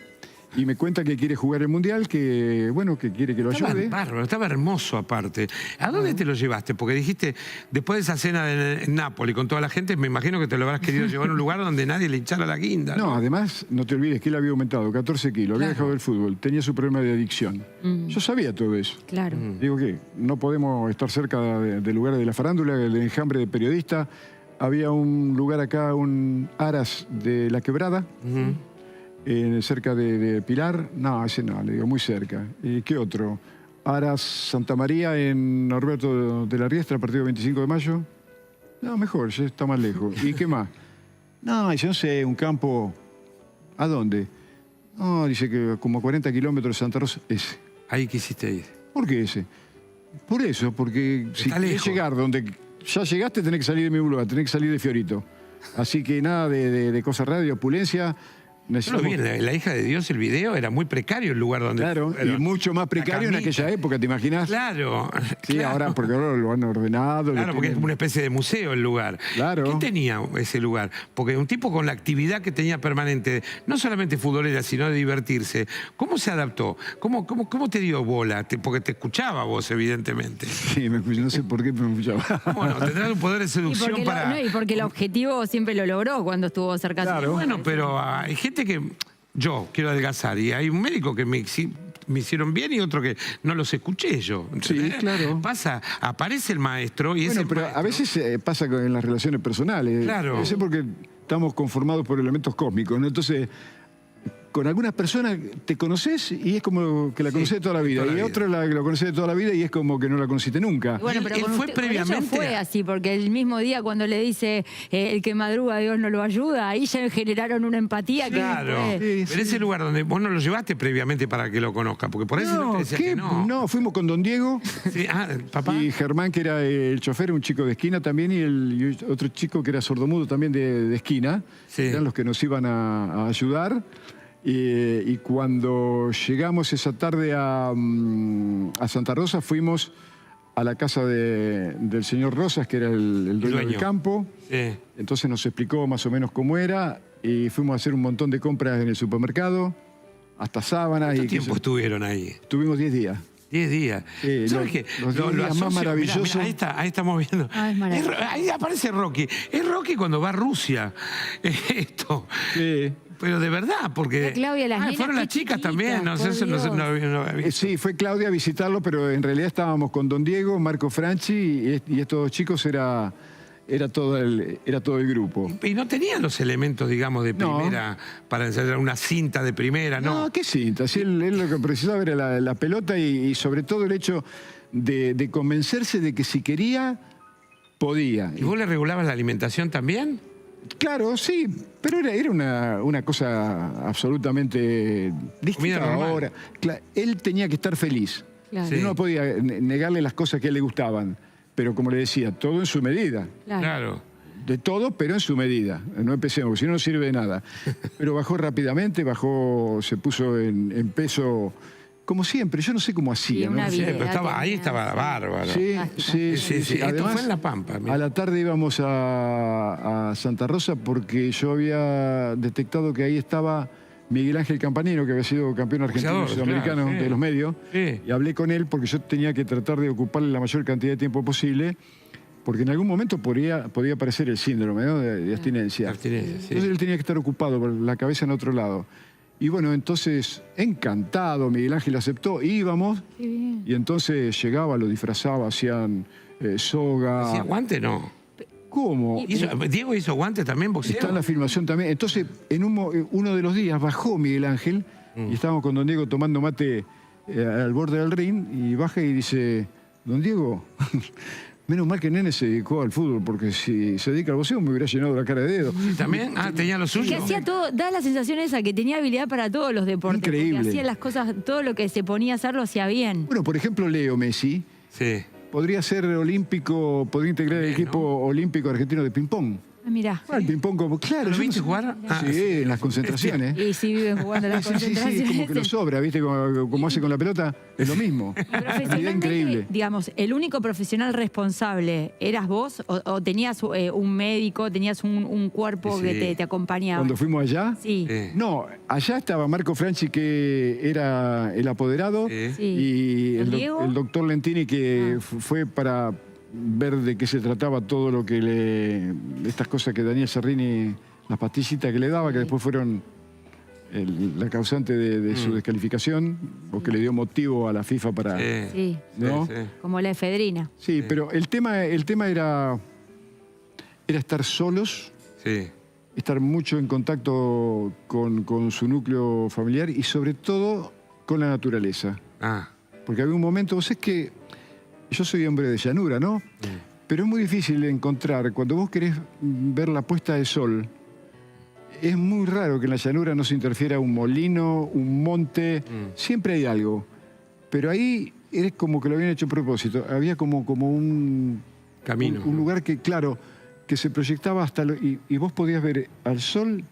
y me cuenta que quiere jugar el Mundial, que bueno, que quiere que lo ayude. Estaba hermoso aparte. ¿A dónde te lo llevaste? Porque dijiste, después de esa cena en Nápoles con toda la gente, me imagino que te lo habrás querido llevar a un lugar donde nadie le hinchara la guinda. No, además, no te olvides que él había aumentado 14 kilos, había dejado el fútbol, tenía su problema de adicción. Yo sabía todo eso. Claro. Digo que no podemos estar cerca del lugar de la farándula, del enjambre de periodistas. Había un lugar acá, un Aras de la Quebrada, cerca de Pilar. No, ese no, le digo, muy cerca. ¿Y qué otro? Aras Santa María en Norberto de la Riestra, partido 25 de mayo. No, mejor, ya está más lejos. ¿Y qué más? No, dice, no sé, un campo... ¿A dónde? No, dice que como 40 kilómetros de Santa Rosa. Ese. Ahí quisiste ir. ¿Por qué ese? Por eso, porque si querés llegar donde ya llegaste, tenés que salir de mi lugar, tenés que salir de Fiorito. Así que nada de cosas raras, de opulencia. Yo lo vi en la hija de Dios, el video, era muy precario el lugar donde... Claro, y mucho más precario en aquella época, ¿te imaginas? Claro. Sí, claro. Ahora, porque ahora lo han ordenado. Claro, porque es como una especie de museo el lugar. Claro. ¿Qué tenía ese lugar? Porque un tipo con la actividad que tenía permanente, no solamente futbolera, sino de divertirse, ¿cómo se adaptó? ¿Cómo te dio bola? Porque te escuchaba vos, evidentemente. Sí, no sé por qué, pero me escuchaba. Bueno, tendrás un poder de seducción y porque el objetivo siempre lo logró cuando estuvo cerca. Claro. Bueno, pero hay gente que yo quiero adelgazar y hay un médico que me hicieron bien y otro que no los escuché yo. Sí, claro. Aparece el maestro y bueno, es pero maestro. A veces pasa en las relaciones personales. Claro. Eso porque estamos conformados por elementos cósmicos, ¿no? Entonces, con algunas personas te conoces y es como que la conoces de toda la vida. Y otro lo conoces de toda la vida y es como que no la conociste nunca. Bueno, pero él fue previamente. Con fue así, porque el mismo día cuando le dice el que madruga Dios no lo ayuda, ahí ya generaron una empatía. Claro. Que pero ese lugar donde vos no lo llevaste previamente para que lo conozca, porque por eso no, te decía que no. No, fuimos con Don Diego. Sí, papá. Y Germán, que era el chofer, un chico de esquina también, y otro chico que era sordomudo también de esquina. Sí. Eran los que nos iban a ayudar. Y cuando llegamos esa tarde a Santa Rosa, fuimos a la casa del señor Rosas, que era el dueño del campo. Sí. Entonces nos explicó más o menos cómo era y fuimos a hacer un montón de compras en el supermercado, hasta sábanas. ¿Cuánto tiempo estuvieron ahí? Estuvimos 10 días. 10 días. ¿Sabes qué? Los 10 días más maravillosos. Mirá, ahí estamos viendo. Ahí aparece Rocky. Es Rocky cuando va a Rusia. Esto. Sí. Pero de verdad, porque Claudia, fueron las chicas también. No sé, sí, fue Claudia a visitarlo, pero en realidad estábamos con Don Diego, Marco Franchi y estos dos chicos era todo el grupo. Y no tenían los elementos, digamos, de primera para ensayar una cinta de primera, ¿no? No, ¿qué cinta? Sí, él lo que precisaba era la pelota y sobre todo el hecho de convencerse de que si quería, podía. ¿Y vos le regulabas la alimentación también? Claro, sí, pero era una cosa absolutamente distinta ahora. Él tenía que estar feliz. Claro. Sí. No podía negarle las cosas que a él le gustaban, pero como le decía, todo en su medida. Claro. De todo, pero en su medida. No empecemos, porque si no, no sirve de nada. Pero bajó rápidamente, se puso en peso... Como siempre, yo no sé cómo hacía. ¿No? Pero ahí estaba bárbaro. Sí. Esto Además, fue en La Pampa. A la tarde íbamos a Santa Rosa porque yo había detectado que ahí estaba Miguel Ángel Campanino, que había sido campeón argentino y sudamericano de los medios. Sí. Y hablé con él porque yo tenía que tratar de ocuparle la mayor cantidad de tiempo posible, porque en algún momento podía aparecer el síndrome, ¿no? de abstinencia. Entonces él tenía que estar ocupado, con la cabeza en otro lado. Y bueno, entonces, encantado, Miguel Ángel aceptó, íbamos, y entonces llegaba, lo disfrazaba, hacían soga. ¿Hacía guante? No. ¿Cómo? ¿Diego hizo guante también, boxeo? Está en la filmación también. Entonces, en uno de los días bajó Miguel Ángel, y estábamos con Don Diego tomando mate al borde del ring, y baja y dice, Don Diego... Menos mal que Nene se dedicó al fútbol, porque si se dedica al boxeo me hubiera llenado la cara de dedo. ¿También? Tenía lo suyo. Que hacía todo, da la sensación esa, que tenía habilidad para todos los deportes. Increíble. Porque hacía las cosas, todo lo que se ponía a hacer lo hacía bien. Bueno, por ejemplo, Leo Messi. Sí. Podría ser olímpico, podría integrar el equipo olímpico argentino de ping-pong. Ah, mirá. El ping-pong, como, claro. ¿Lo viste jugar? Sí, en las concentraciones. Y sí, viven jugando en las concentraciones. Sí, como que lo sobra, ¿viste? Como hace con la pelota, es lo mismo. Una increíble. Digamos, ¿el único profesional responsable eras vos o tenías un médico, tenías un cuerpo que te acompañaba? Cuando fuimos allá, sí. No, allá estaba Marco Franchi, que era el apoderado, y el doctor Lentini, que fue para ver de qué se trataba todo lo que estas cosas que Daniel Serrini, las pastillitas que le daba, que después fueron la causante de su descalificación, o que le dio motivo a la FIFA para... ¿no? Como la efedrina. Sí, pero el tema era estar solos, estar mucho en contacto con su núcleo familiar y sobre todo con la naturaleza. Porque había un momento, vos es que yo soy hombre de llanura, ¿no? Pero es muy difícil encontrar, cuando vos querés ver la puesta de sol, es muy raro que en la llanura no se interfiera un molino, un monte, siempre hay algo. Pero ahí era como que lo habían hecho a propósito. Había como un camino. Un lugar que, claro, que se proyectaba hasta... y vos podías ver al sol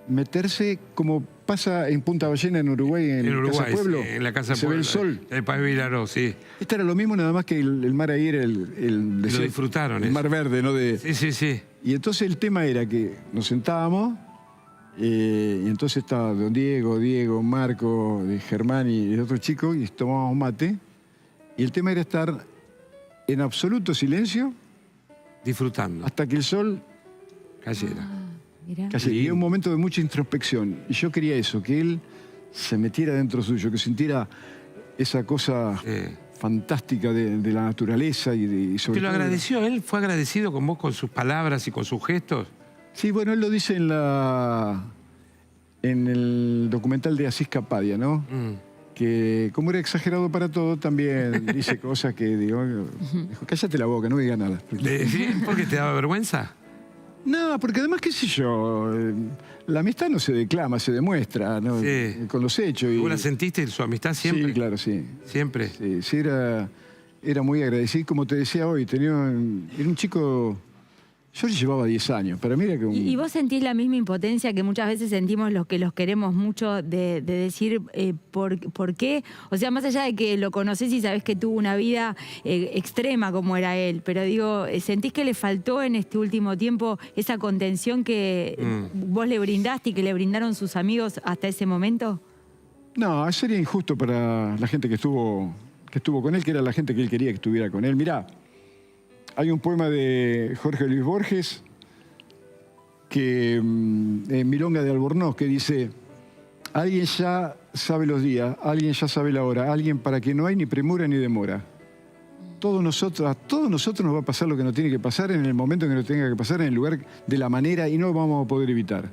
meterse como pasa en Punta Ballena, en Uruguay, en Uruguay, Casa Pueblo. Sí, en la Casa se Pueblo. Se ve el sol. El Paz Vilaró, sí. Esto era lo mismo, nada más que el mar ahí era el lo disfrutaron. El mar verde, ¿no? Sí. Y entonces el tema era que nos sentábamos y entonces estaba don Diego, Marco, Germán y el otro chico y tomábamos mate. Y el tema era estar en absoluto silencio. Disfrutando. Hasta que el sol cayera. Y era un momento de mucha introspección. Y yo quería eso, que él se metiera dentro suyo, que sintiera esa cosa fantástica de la naturaleza y sobre ¿Te lo agradeció? ¿Él fue agradecido con vos, con sus palabras y con sus gestos? Sí, bueno, él lo dice en el documental de Asís Capadia, ¿no? Que como era exagerado para todo, también dice cosas que digo, cállate la boca, no diga nada. ¿Sí? ¿Por qué te daba vergüenza? No, porque además, qué sé yo, la amistad no se declama, se demuestra, ¿no? Con los hechos. ¿Vos la sentiste, su amistad siempre? Sí, claro, sí. ¿Siempre? Sí, era muy agradecido. Como te decía hoy, era un chico... Yo le llevaba 10 años, para mí era que ¿Y vos sentís la misma impotencia que muchas veces sentimos los que los queremos mucho de decir por qué? O sea, más allá de que lo conocés y sabés que tuvo una vida extrema como era él, pero digo, ¿sentís que le faltó en este último tiempo esa contención que vos le brindaste y que le brindaron sus amigos hasta ese momento? No, sería injusto para la gente que estuvo con él, que era la gente que él quería que estuviera con él. Mirá, hay un poema de Jorge Luis Borges, en Milonga de Albornoz, que dice: alguien ya sabe los días, alguien ya sabe la hora, alguien para que no hay ni premura ni demora. A todos nosotros nos va a pasar lo que nos tiene que pasar en el momento en que nos tenga que pasar, en el lugar, de la manera, y no lo vamos a poder evitar.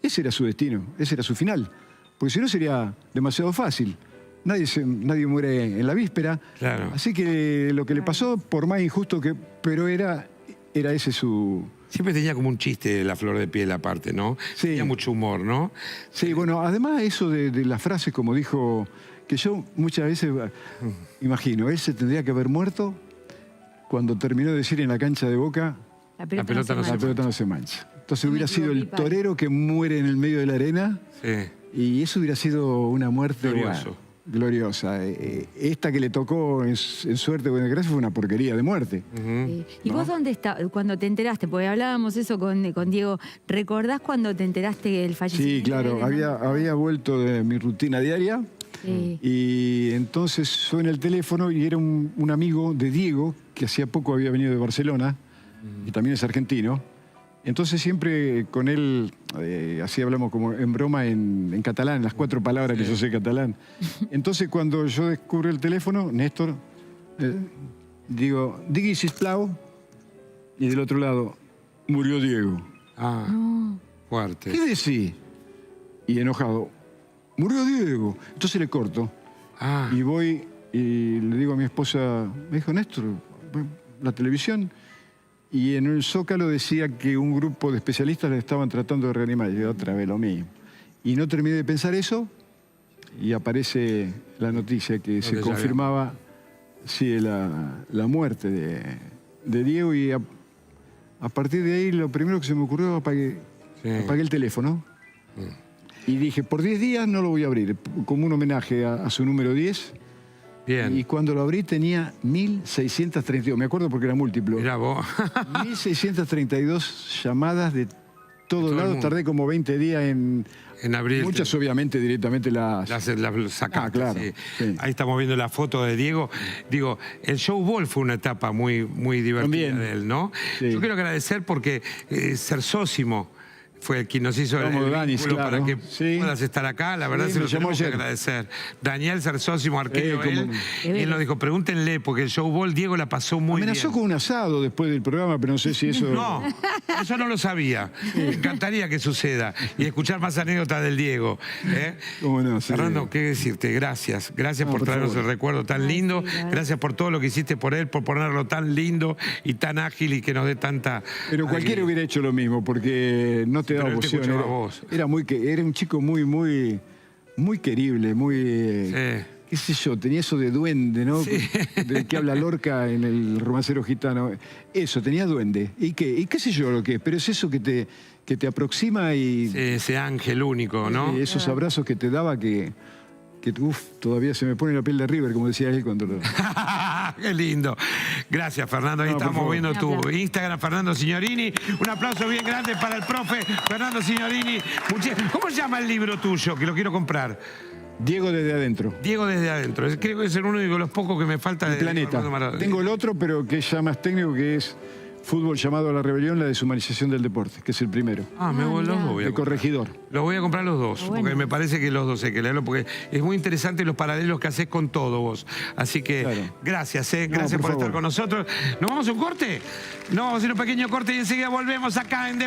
Ese era su destino, ese era su final. Porque si no sería demasiado fácil. Nadie muere en la víspera. Claro. Así que lo que le pasó, por más injusto que... Pero era ese su... Siempre tenía como un chiste la flor de piel aparte, ¿no? Sí. Tenía mucho humor, ¿no? Sí, bueno, además eso de las frases, como dijo, que yo muchas veces imagino, él se tendría que haber muerto cuando terminó de decir en la cancha de Boca: la pelota no se mancha. Entonces hubiera sido el torero que muere en el medio de la arena. Sí. Y eso hubiera sido una muerte... Glorioso. Gloriosa. Esta que le tocó en suerte o en desgracia fue una porquería de muerte. ¿Y vos dónde estabas cuando te enteraste? Porque hablábamos eso con Diego. ¿Recordás cuando te enteraste del fallecimiento? Sí, claro. Había vuelto de mi rutina diaria. Y entonces suena el teléfono y era un amigo de Diego, que hacía poco había venido de Barcelona, y también es argentino. Entonces siempre con él, así hablamos como en broma en catalán, las 4 palabras que yo sé catalán. Entonces cuando yo descubro el teléfono, Néstor, digo, digui sisplau, y del otro lado, murió Diego. Fuerte. ¿Qué decís? Y enojado, murió Diego. Entonces le corto y voy y le digo a mi esposa, me dijo, Néstor, la televisión... Y en el Zócalo decía que un grupo de especialistas le estaban tratando de reanimar. Y otra vez lo mismo. Y no terminé de pensar eso y aparece la noticia que se confirmaba la muerte de Diego. Y a partir de ahí lo primero que se me ocurrió, apagué el teléfono. Y dije, por 10 días no lo voy a abrir, como un homenaje a su número 10. Bien. Y cuando lo abrí tenía 1.632, me acuerdo porque era múltiplo. Mirá vos. 1.632 llamadas de todos lados. Tardé como 20 días en abrir. Muchas obviamente directamente las sacaste. Claro. Sí. Ahí estamos viendo la foto de Diego. Digo, el showball fue una etapa muy, muy divertida de él, ¿no? Sí. Yo quiero agradecer porque Sersósimo fue el quien nos hizo el vínculo para que puedas estar acá. La verdad se lo tenemos que agradecer. Daniel Sersósimo, arquero, él nos dijo, pregúntenle, porque el showball Diego la pasó muy bien. Amenazó con un asado después del programa, pero no sé si eso... No, eso no lo sabía. Me encantaría que suceda y escuchar más anécdotas del Diego. ¿Cómo no? Fernando, ¿qué decirte? Gracias. Gracias por traernos el recuerdo tan lindo. Gracias por todo lo que hiciste por él, por ponerlo tan lindo y tan ágil y que nos dé tanta... Pero cualquiera hubiera hecho lo mismo, porque no te daba opción. Era un chico muy querible, muy qué sé yo, tenía eso de duende, ¿no? Sí. Del que habla Lorca en el Romancero Gitano. Eso, tenía duende. ¿Y qué sé yo lo que es? Pero es eso que te aproxima y... Sí, ese ángel único, ¿no? Esos abrazos que te daba que todavía se me pone la piel de River, como decía él cuando lo... Qué lindo. Gracias, Fernando. Ahí estamos viendo tu Instagram, Fernando Signorini. Un aplauso bien grande para el profe Fernando Signorini. ¿Cómo se llama el libro tuyo? Que lo quiero comprar. Diego desde adentro. Diego desde adentro. Creo que es el uno de los pocos que me falta de Planeta. Tengo el otro, pero que es ya más técnico, que es Fútbol llamado a la rebelión, la deshumanización del deporte, que es el primero. Los dos voy a de Corregidor. Los voy a comprar los dos, porque me parece que los dos hay que leerlo, porque es muy interesante los paralelos que haces con todo vos. Así que gracias, gracias por estar con nosotros. ¿Nos vamos a un corte? Nos vamos a hacer un pequeño corte y enseguida volvemos acá en